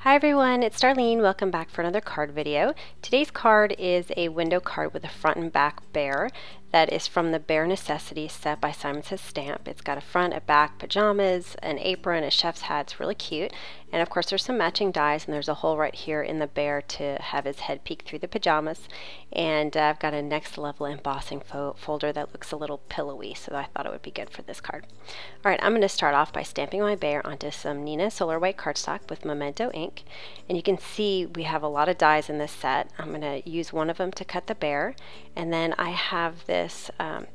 Hi everyone, it's Darlene. Welcome back for another card video. Today's card is a window card with a front and back bear that is from the Bare Necessities set by Simon Says Stamp. It's got a front, a back, pajamas, an apron, a chef's hat. It's really cute. And of course there's some matching dies, and there's a hole right here in the bear to have his head peek through the pajamas. And I've got a next level embossing folder that looks a little pillowy, so I thought it would be good for this card. Alright, I'm going to start off by stamping my bear onto some Neenah Solar White cardstock with Memento ink. And you can see we have a lot of dies in this set. I'm going to use one of them to cut the bear, and then I have this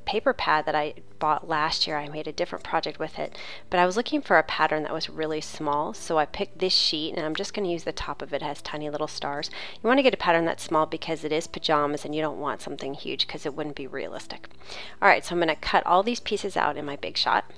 paper pad that I bought last year. I made a different project with it, but I was looking for a pattern that was really small, so I picked this sheet, and I'm just going to use the top of it. It has tiny little stars. You want to get a pattern that's small because it is pajamas, and you don't want something huge because it wouldn't be realistic. Alright, so I'm going to cut all these pieces out in my big shot.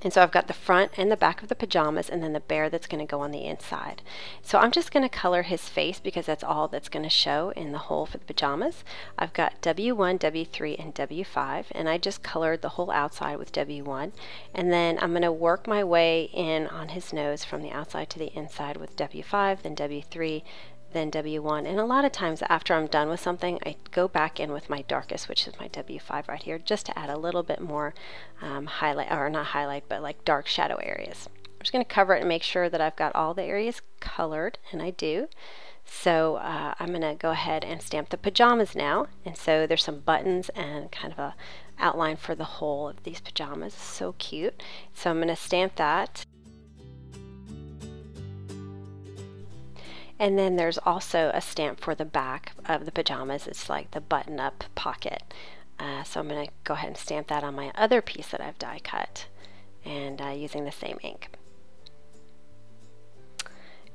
And so I've got the front and the back of the pajamas, and then the bear that's going to go on the inside. So I'm just going to color his face because that's all that's going to show in the hole for the pajamas. I've got W1, W3, and W5, and I just colored the whole outside with W1. And then I'm going to work my way in on his nose from the outside to the inside with W5, then W3, then W1, and a lot of times after I'm done with something I go back in with my darkest, which is my W5 right here, just to add a little bit more highlight, or not highlight, but like dark shadow areas. I'm just going to cover it and make sure that I've got all the areas colored, and I do. So I'm going to go ahead and stamp the pajamas now, and so there's some buttons and kind of a outline for the whole of these pajamas. So cute. So I'm going to stamp that. And then there's also a stamp for the back of the pajamas. It's like the button-up pocket. So I'm going to go ahead and stamp that on my other piece that I've die cut, and using the same ink.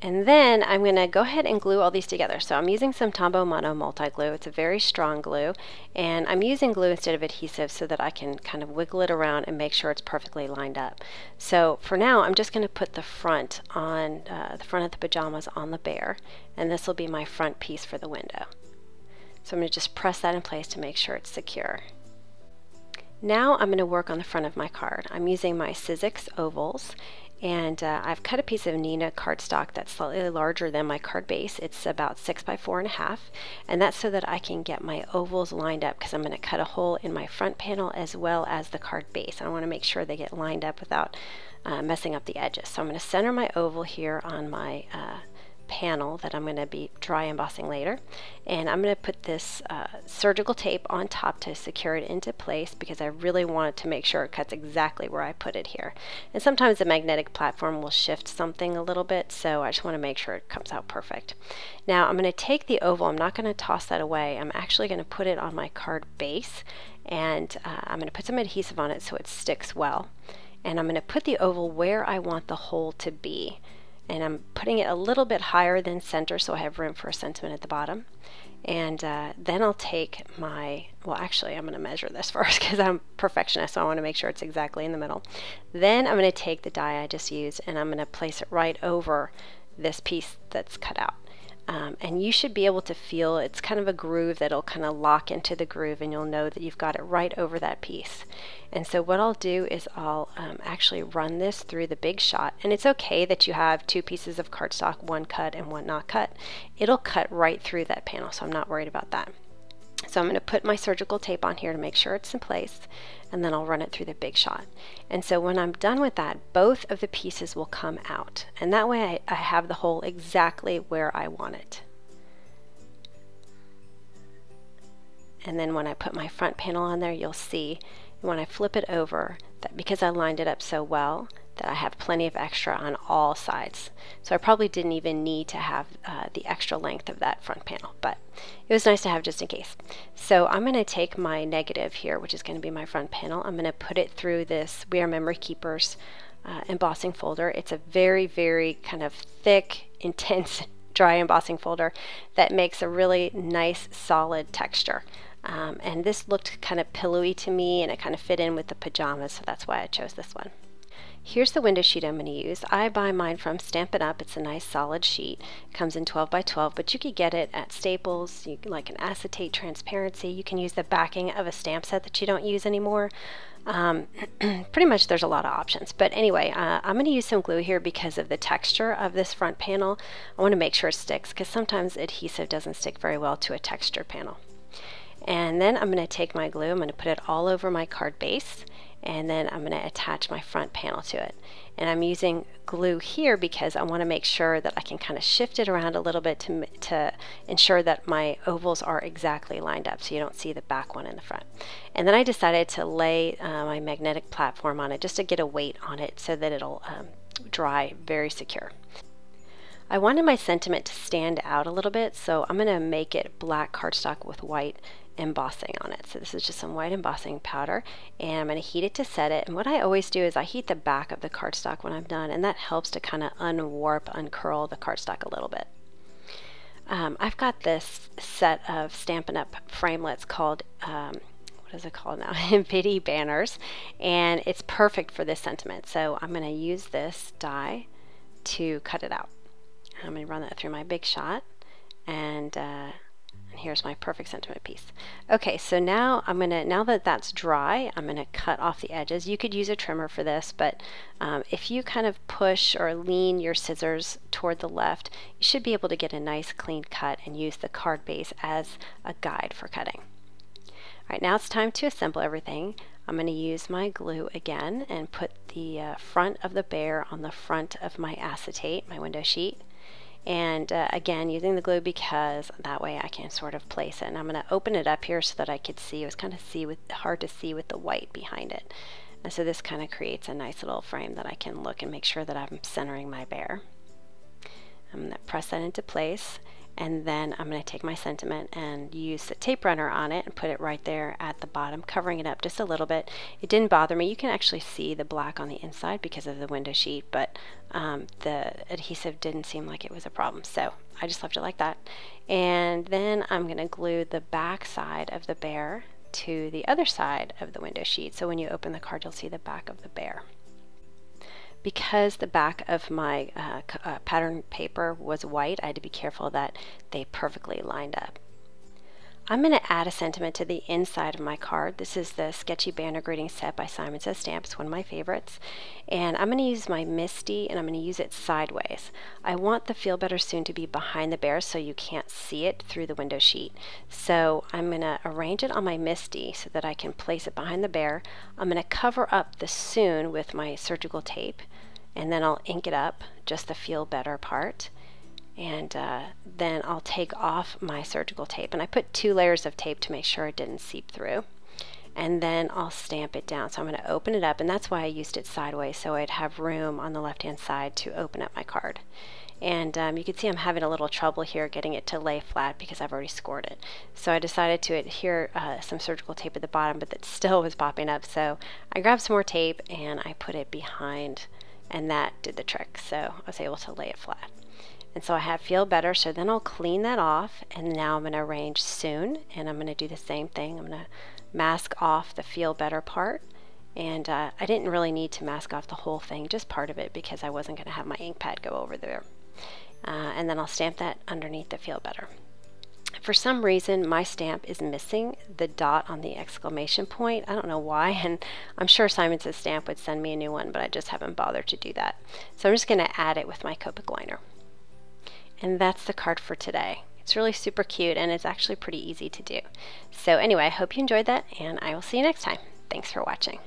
And then I'm going to go ahead and glue all these together. So I'm using some Tombow Mono multi-glue. It's a very strong glue, and I'm using glue instead of adhesive so that I can kind of wiggle it around and make sure it's perfectly lined up. So for now I'm just going to put the front on the front of the pajamas on the bear, and this will be my front piece for the window. So I'm going to just press that in place to make sure it's secure. Now I'm going to work on the front of my card. I'm using my Sizzix ovals, and I've cut a piece of Neenah cardstock that's slightly larger than my card base. It's about 6 by 4.5, and that's so that I can get my ovals lined up, because I'm going to cut a hole in my front panel as well as the card base. I want to make sure they get lined up without messing up the edges. So I'm going to center my oval here on my panel that I'm going to be dry embossing later, and I'm going to put this surgical tape on top to secure it into place, because I really want to make sure it cuts exactly where I put it here. And sometimes the magnetic platform will shift something a little bit, so I just want to make sure it comes out perfect. Now I'm going to take the oval, I'm not going to toss that away, I'm actually going to put it on my card base, and I'm going to put some adhesive on it so it sticks well, and I'm going to put the oval where I want the hole to be. And I'm putting it a little bit higher than center so I have room for a sentiment at the bottom. And then I'll take my, well actually I'm going to measure this first because I'm a perfectionist, so I want to make sure it's exactly in the middle. Then I'm going to take the die I just used and I'm going to place it right over this piece that's cut out. And you should be able to feel it's kind of a groove that'll kind of lock into the groove, and you'll know that you've got it right over that piece. And so what I'll do is I'll actually run this through the big shot, and it's okay that you have two pieces of cardstock, one cut and one not cut. It'll cut right through that panel, so I'm not worried about that. So I'm going to put my surgical tape on here to make sure it's in place, and then I'll run it through the big shot. And so when I'm done with that, both of the pieces will come out, and that way I have the hole exactly where I want it. And then when I put my front panel on there, you'll see when I flip it over that because I lined it up so well, that I have plenty of extra on all sides. So I probably didn't even need to have the extra length of that front panel, but it was nice to have just in case. So I'm going to take my negative here, which is going to be my front panel. I'm going to put it through this We Are Memory Keepers embossing folder. It's a very, very kind of thick, intense, dry embossing folder that makes a really nice, solid texture. And this looked kind of pillowy to me, and it kind of fit in with the pajamas, so that's why I chose this one. Here's the window sheet I'm going to use. I buy mine from Stampin' Up. It's a nice solid sheet. It comes in 12 by 12, but you could get it at Staples, like an acetate transparency. You can use the backing of a stamp set that you don't use anymore. Pretty much there's a lot of options. But anyway, I'm going to use some glue here because of the texture of this front panel. I want to make sure it sticks because sometimes adhesive doesn't stick very well to a textured panel. And then I'm going to take my glue, I'm going to put it all over my card base, and then I'm going to attach my front panel to it. And I'm using glue here because I want to make sure that I can kind of shift it around a little bit to ensure that my ovals are exactly lined up so you don't see the back one in the front. And then I decided to lay my magnetic platform on it just to get a weight on it so that it'll dry very secure. I wanted my sentiment to stand out a little bit, so I'm going to make it black cardstock with white embossing on it. So this is just some white embossing powder, and I'm going to heat it to set it. And what I always do is I heat the back of the cardstock when I'm done, and that helps to kind of unwarp, uncurl the cardstock a little bit. I've got this set of Stampin' Up! Framelits called, what is it called now? Bitty Banners, and it's perfect for this sentiment. So I'm going to use this die to cut it out. I'm going to run that through my Big Shot, and here's my perfect sentiment piece. Okay, so now now that that's dry, I'm gonna cut off the edges. You could use a trimmer for this, but if you kind of push or lean your scissors toward the left, you should be able to get a nice clean cut and use the card base as a guide for cutting. All right, now it's time to assemble everything. I'm going to use my glue again and put the front of the bear on the front of my acetate, my window sheet. And again, using the glue because that way I can sort of place it. And I'm going to open it up here so that I could see. It was kind of hard to see with the white behind it. And so this kind of creates a nice little frame that I can look and make sure that I'm centering my bear. I'm going to press that into place. And then I'm going to take my sentiment and use the tape runner on it and put it right there at the bottom, covering it up just a little bit. It didn't bother me. You can actually see the black on the inside because of the window sheet, but the adhesive didn't seem like it was a problem, so I just left it like that. And then I'm going to glue the back side of the bear to the other side of the window sheet, so when you open the card you'll see the back of the bear. Because the back of my pattern paper was white, I had to be careful that they perfectly lined up. I'm going to add a sentiment to the inside of my card. This is the Sketchy Banner Greeting Set by Simon Says Stamps, one of my favorites. And I'm going to use my Misty, and I'm going to use it sideways. I want the Feel Better Soon to be behind the bear so you can't see it through the window sheet. So I'm going to arrange it on my Misty so that I can place it behind the bear. I'm going to cover up the Soon with my surgical tape, and then I'll ink it up, just the Feel Better part. And then I'll take off my surgical tape, and I put 2 layers of tape to make sure it didn't seep through, and then I'll stamp it down. So I'm going to open it up, and that's why I used it sideways, so I'd have room on the left hand side to open up my card. And you can see I'm having a little trouble here getting it to lay flat because I've already scored it. So I decided to adhere some surgical tape at the bottom, but that still was popping up, so I grabbed some more tape and I put it behind, and that did the trick, so I was able to lay it flat. And so I have Feel Better, so then I'll clean that off, and now I'm going to arrange Soon, and I'm going to do the same thing. I'm going to mask off the Feel Better part, and I didn't really need to mask off the whole thing, just part of it, because I wasn't going to have my ink pad go over there. And then I'll stamp that underneath the Feel Better. For some reason, my stamp is missing the dot on the exclamation point. I don't know why, and I'm sure Simon Says Stamp would send me a new one, but I just haven't bothered to do that. So I'm just going to add it with my Copic liner. And that's the card for today. It's really super cute, and it's actually pretty easy to do. So anyway, I hope you enjoyed that, and I will see you next time. Thanks for watching.